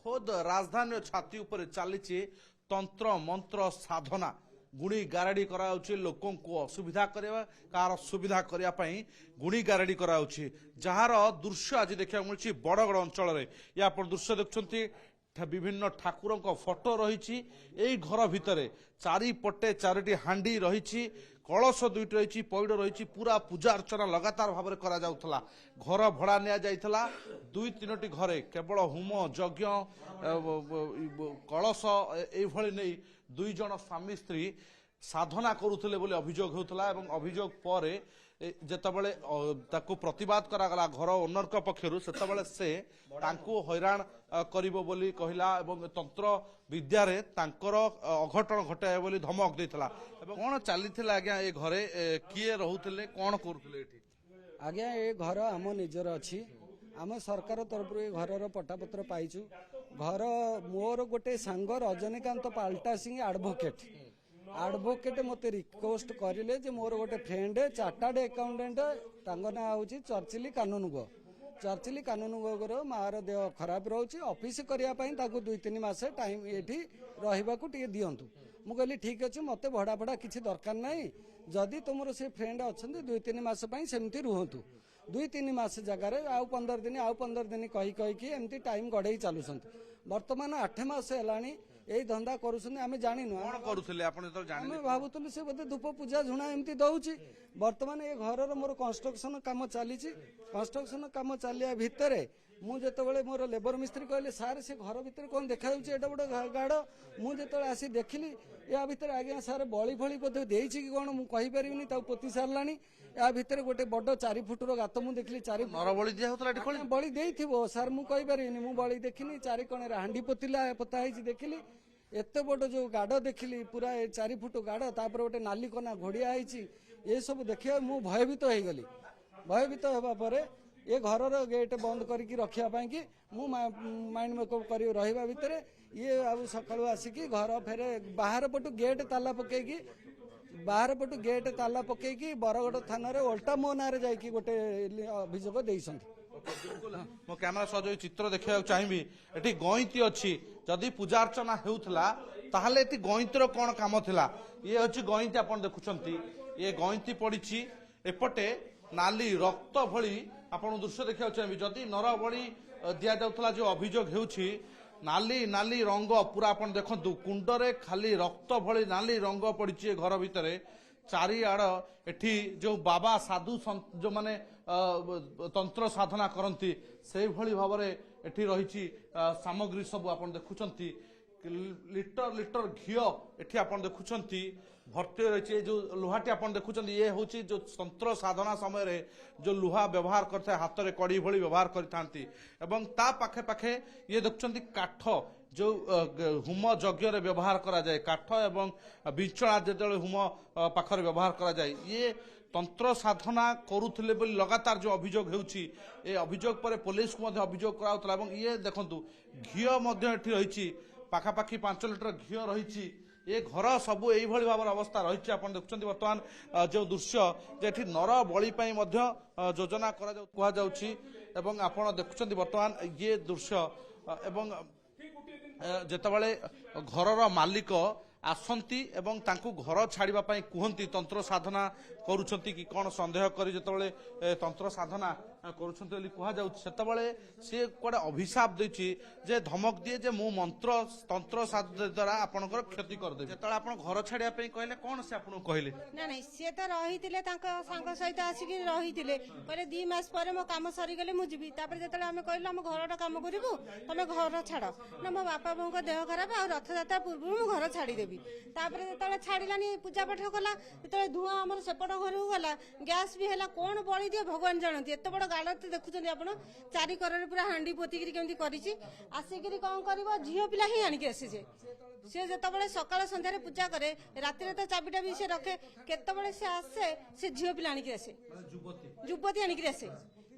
खोद राजधानी छाती उपर चली तंत्र मंत्र साधना गुणी गारेडी कराउछि लोकों को असुविधा करबा कार सुविधा करिया पई गुणी गारेडी कराउछि जहार दृश्य आज देखा मिलछि बड़गड़ अंचल रे या पर दृश्य देखछंती विभिन्न ठाकुर फोटो रही घर भितर चारिपटे चारोटी हांडी रही कलश दुईट रही पैड रही पूरा पूजा अर्चना लगातार भाव में करा जाउथला घर भड़ा निया जाइथला दुई तीनोटी घरे केवल होम यज्ञ कलश एभली नहीं दुई जन स्वामी स्त्री साधना करुले बोली अभियोग होता एवं अभियोग पर जेतबले ताकू प्रतिवाद करागला घर ओनर पक्षरु सेतबले से तांकू हैरान करिवो बोली कहिला एवं तंत्र विद्यारे तांकर अघटन घटाए बोली धमक देथिला एवं कोन चलीथिला आज्ञा ए घरे किए रहुथिले कोन करूथिले एठी आज्ञा ए घर आम निजर अछि आम सरकार तरफ ए घरर पट्टापत्र पाइछु घर मोर गोटे सांग रजनीकांत पाल्टा सिंह एडवोकेट मते रिक्वेस्ट करिले जे मोर गोटे फ्रेंड चार्टर्ड अकाउंटेंट तांग ना होची चर्चिली कानूनगो मार देह खराब रोचे ऑफिस करिया पई ताको 2-3 मास टाइम एठी रहिबाकू टिके दियंतु मु कहली ठीक अछि मते भड़ा भड़ा किछि दरकार नाही जदि तुमरो से फ्रेंड अछंती 2-3 मास पई सेमती रुहंतु 2-3 मास जगार आउ 15 दिन कही कि एमती टाइम गढ़ई चलुछंती वर्तमान 8 मास हेलानी यही धंदा करुछन आमे जानिनु कोन करूथिले आपण तो जानि आमे भाबुतले से बोधे धूप पूजा झुणा एमती दउची वर्तमान ए घरर मोर कंस्ट्रक्शन काम चलीची कंस्ट्रक्शन काम चलिया भितरे मु जेतबेले मोर लेबर मिस्त्री कहले सार से घर भितर कोन देखा जाउची एटा बड गाड़ मु जेतबेले आसी देखिली या भितर आज्ञा सार बळी फळी बोधे देइची कि कोन मु कहि परिबिनी ता पोती सारलानी या भितर गोटे बड 4 फुटर गात मु देखली 4 नर बळी दिया होतला एठी खोली बळी देइथिबो सार मु कहि परिबिनी मु बळी देखिनी 4 कोणे हांडी पोता ହେଇची देखिली एत बड़ जो गाड़ देखिली पूरा 4 फुट गाड़ तापर गोटे नाली कना घोड़िया ये सब देखिए मु भयभीत हो गली भयभीत होगा पर ये घरर गेट बंद करके रखापी कि मु माइंड मेकअप कर रहा भितर ये आउ सका आसिकी घर फेरे बाहर पटू गेट ताला पकईकी बाहर पटू गेट ताला पकईकी बरगड़ थाना ओल्टा मो ना जाकि गोटे अभियोग देइछंती मो कैमरा सह चित्र देखा चाहिए एटी गईती अच्छी जदि पूजा अर्चना होउथला ताहले एटी गईतर कौन काम थिला ये हची गईती आपण देखुछंती ये गईती पड़ी एपटे नाली रक्त भली आपण दृश्य देखा चाहिए जदि नर बड़ी दिया जाउथला जो अभियोग हेउछि नाली नाली रंग पूरा आपण देखंतु कुंडरे खाली रक्त भली नाली रंग पड़ी घर भितर चारिआड़ एठी जो बाबा साधु जो माने तंत्र साधना करती से भली भाव में एठी रही सामग्री सब आपण देखुछंती लिटर लिटर घिओ एठी आपण देखुछंती भर्ती रही जो लुहाटी आपण देखुछंती ये होची जो तंत्र साधना समय रे जो लुहा व्यवहार करते हाथ में कड़ी भली व्यवहार करथांती एवं ता पाखे पाखे ये देखुछंती काठ जो होम यज्ञ रे व्यवहार करा जाए काठ एवं बिंचणा जेतले होम पाखरे व्यवहार करा जाए ये तंत्र साधना करुले बोली लगातार जो अभियोग होउछि ए अभियोग पर पुलिस को मध्य अभियोग कराउतला एवं ये देखंतु घिओ मध्य एठी रहिछि पाखापाखि 5 लिटर घिओ रहिछि ये घर सबू यही भाव अवस्था रही आप देखुं बर्तमान जो दृश्य जे नर बलि योजना कहुच्छी आप देखुं बर्तमान ये दृश्य एवं जेतबले घरर मालिक आसंती एवं तांकु घर छाड़िबा पई कुहंती तंत्र साधना करूछंती कि कोन संदेह करी जेतबले तंत्र साधना करूछंती बोली कुहा जाउछ सेतबले से कोडा अभिशाप दैछि जे धमक दिए जे मु मंत्र तंत्र साधना द्वारा आपनकर क्षति कर दे जेतबले आपन घर छाड़िया पई कहले कोन से आपन कहले ना नहीं से त रहितिले तांका संग सहित आसिकि रहितिले कहले 2 मास परे मो काम सरी गेले मु जिबी तापर जेतले हम कहलो हम घरटा काम करिवु तमे घर छाड़ ना मो बापा बोंको देह खराब आ रथयात्रा पूर्व मु घर छाड़ी देबी तापर जेतले छाड़िलानी पूजा पाठ कला जेतले धुआं हमर सेपट घर गला गैस भी हैला कोन बळी दिए भगवान जानती एत बड़ गाड़ देखुं आप 4 कर पूरा हांडी पोतिकी केमती करिछि आसिकरी कौन कर झील पिला ही आणिक आसी सी जो सकाल संध्यारे पूजा करे रातिर तो चाबिटा भी से रखे केतबले से आसे से झील पिला आणिक आसे युवती आणिक आसे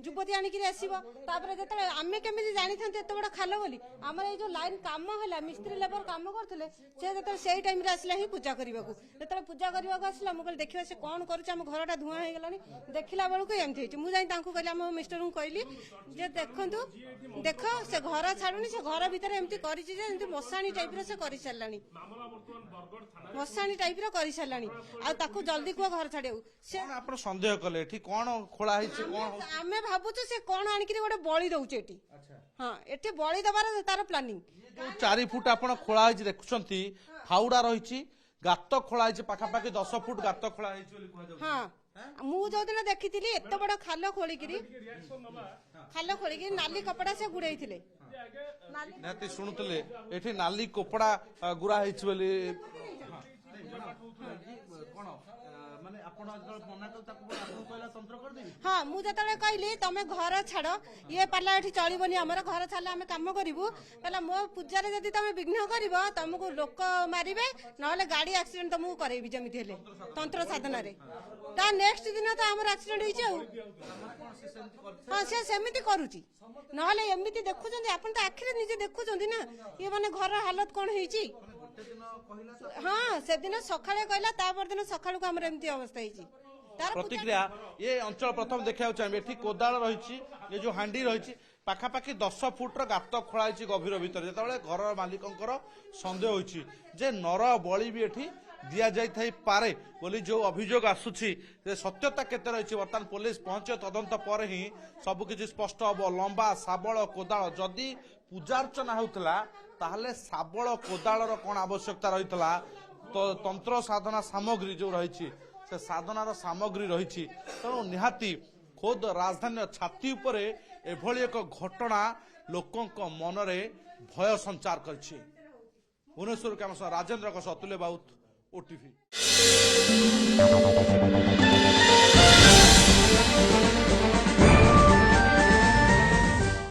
ଯୁବତୀ ଆଣିକିରି ଆସିବ ତାପରେ ଯେତେବେଳେ ଆମେ କେମିତି ଜାଣିଥାନ୍ତୁ ଏତେ ବଡ ଖାଲ ବୋଲି ଆମର ଏଇ ଯୋଉ ଲାଇନ କାମ ହେଲା ମିସ୍ତ୍ରୀ ଲେବର କାମ କରୁଥିଲେ ସେ ଯେତେବେଳେ ସେଇ ଟାଇମରେ ଆସିଲା ହିଁ ପୂଜା କରିବାକୁ ଯେତେବେଳେ ପୂଜା କରିବାକୁ ଆସିଲା ମୁଁ କହିଲି ଦେଖିବା ସେ କଣ କରୁଛି ଆମ ଘରଟା ଧୂଆଁ ହେଇଗଲାଣି ଦେଖିଲା ବେଳକୁ ଏମିତି ହେଇଛି ମୁଁ ଯାଇ ତାଙ୍କୁ କହିଲି ଆମ ମିଷ୍ଟରଙ୍କୁ କହିଲି ଯେ ଦେଖନ୍ତୁ ଦେଖ ସେ ଘର ଛାଡୁନି ସେ ଘର ଭିତରେ ଏମିତି କରିଛି ଯେ ଏମିତି ମଶାଣି ଟାଇପର ସେ କରିସାରିଲାଣି ମଶାଣି ଟାଇପର କରିସାରିଲାଣି ଆଉ ତାକୁ ଜଲ୍ଦି କୁହ ଘର ଛାଡିବାକୁ ସେ କଣ ଆପଣ ସନ୍ଦେହ କଲେ ଏଠି କଣ ଖୋଳା ହେଇଛି କଣ ଆମେ ଭାବୁଛୁ ସେ କଣ ଆଣିକିରି ଗୋଟେ ବଳି ଦଉଛି ଏଠି ହଁ ଏଠି ବଳି ଦବାର ତାର ପ୍ଲାନିଂ 4 ଫୁଟ ଆପଣ ଖୋଳା ହେଇଛି ଦେଖୁଛନ୍ତି ଫାଉଡା ରହିଛି ଗାତ ଖୋଳା ହେଇଛି ପାଖାପାଖି 10 ଫୁଟ ଗାତ ଖୋଳା ହେଇଛି ବୋଲି କୁହାଯାଉଛି ହଁ ମୁଁ ଯୋଉଦିନ ଦେଖିଥିଲି ଏତେ ବଡ ଖାଲ ଖୋଳିକିରି ନାଲି କପଡା ସେ ଗୁଡେଇଥିଲେ ନିହାତି ଶୁଣୁଥିଲେ ଏଠି ନାଲି କପଡା ଗୁରା ହେଇଛି ବୋଲି କଣ ମାନେ ଆପଣ ମନା କଲେ ତାକୁ କହିଲା ତନ୍ତ୍ର କରିଦେବି ହଁ ମୁଁ ଯେତେବେଳେ କହିଲି ତମେ ଘର ଛାଡ ଇଏ ପାଲା ଏଠି ଚଳିବନି ଆମର ଘର ଛାଡିଲେ ଆମେ କାମ କରିବୁ କହିଲା ମୋ ପୂଜାରେ ଯଦି ତମେ ବିଘ୍ନ କରିବ ତମକୁ ଲୋକ ମାରିବେ ନହେଲେ ଗାଡି ଆକ୍ସିଡେଣ୍ଟ ତମକୁ କରେଇବି ଯେମିତି ହେଲେ ତନ୍ତ୍ର ସାଧନାରେ ତା ନେକ୍ସଟ ଦିନ ତ ଆମର ଆକ୍ସିଡେଣ୍ଟ ହେଇଛି ଆଉ ହଁ ସେ ସେମିତି କରୁଛି ନହେଲେ ଏମିତି ଦେଖୁଛନ୍ତି ଆପଣ ତ ଆଖିରେ ନିଜେ ଦେଖୁଛନ୍ତି ନା ଇଏ ମାନେ ଘର ହାଲତ କଣ ହେଇଛି ହଁ ସେଦିନ ସକାଳେ କହିଲା ତା ପରଦିନ ସକାଳକୁ ଆମର ଏମିତି ଅବସ୍ଥା ହେଇଛି ପ୍ରତିକ୍ରିୟା ଏ ଅଞ୍ଚଳ ପ୍ରଥମ ଦେଖିବାକୁ ଚାହିଁବେ ଏଠି କୋଦାଳ ରହିଛି ଏ ଯୋଉ ହାଣ୍ଡି ରହିଛି ପାଖାପାଖି 10 ଫୁଟର ଗାତ ଖୋଳା ହେଇଛି ଗଭୀର ଭିତରେ ଯେତେବେଳେ ଘର ମାଲିକଙ୍କର ସନ୍ଦେହ ହୋଇଛି ଯେ ନର ବଳି ବି ଏଠି ଦିଆଯାଇଥାଇପାରେ ବୋଲି ଯୋଉ ଅଭିଯୋଗ ଆସୁଛି ଯେ ସତ୍ୟତା କେତେ ରହିଛି ବର୍ତ୍ତମାନ ପୋଲିସ ପହଞ୍ଚିବ ତଦନ୍ତ ପରେ ହିଁ ସବୁକିଛି ସ୍ପଷ୍ଟ ହବ ଲମ୍ବା ଶାବଳ କୋଦାଳ ଯଦି ପୂଜାର୍ଚ୍ଚନା ହେଉଥିଲା ତାହେଲେ ଶାବଳ କୋଦାଳର କଣ ଆବଶ୍ୟକତା ରହିଥିଲା ତ ତନ୍ତ୍ର ସାଧନା ସାମଗ୍ରୀ ଯୋଉ ରହିଛି ସେ ସାଧନାର ସାମଗ୍ରୀ ରହିଛି ତେଣୁ ନିହାତି ଖୋଦ ରାଜଧାନୀର ଛାତି ଉପରେ ଏଭଳି ଏକ ଘଟଣା ଲୋକଙ୍କ ମନରେ ଭୟ ସଞ୍ଚାର କରିଛି ଭୁବନେଶ୍ୱର କ୍ୟାମେରା ରାଜେନ୍ଦ୍ରଙ୍କ ସହ ଅତୁଲ୍ୟ ବାଉତ OTV।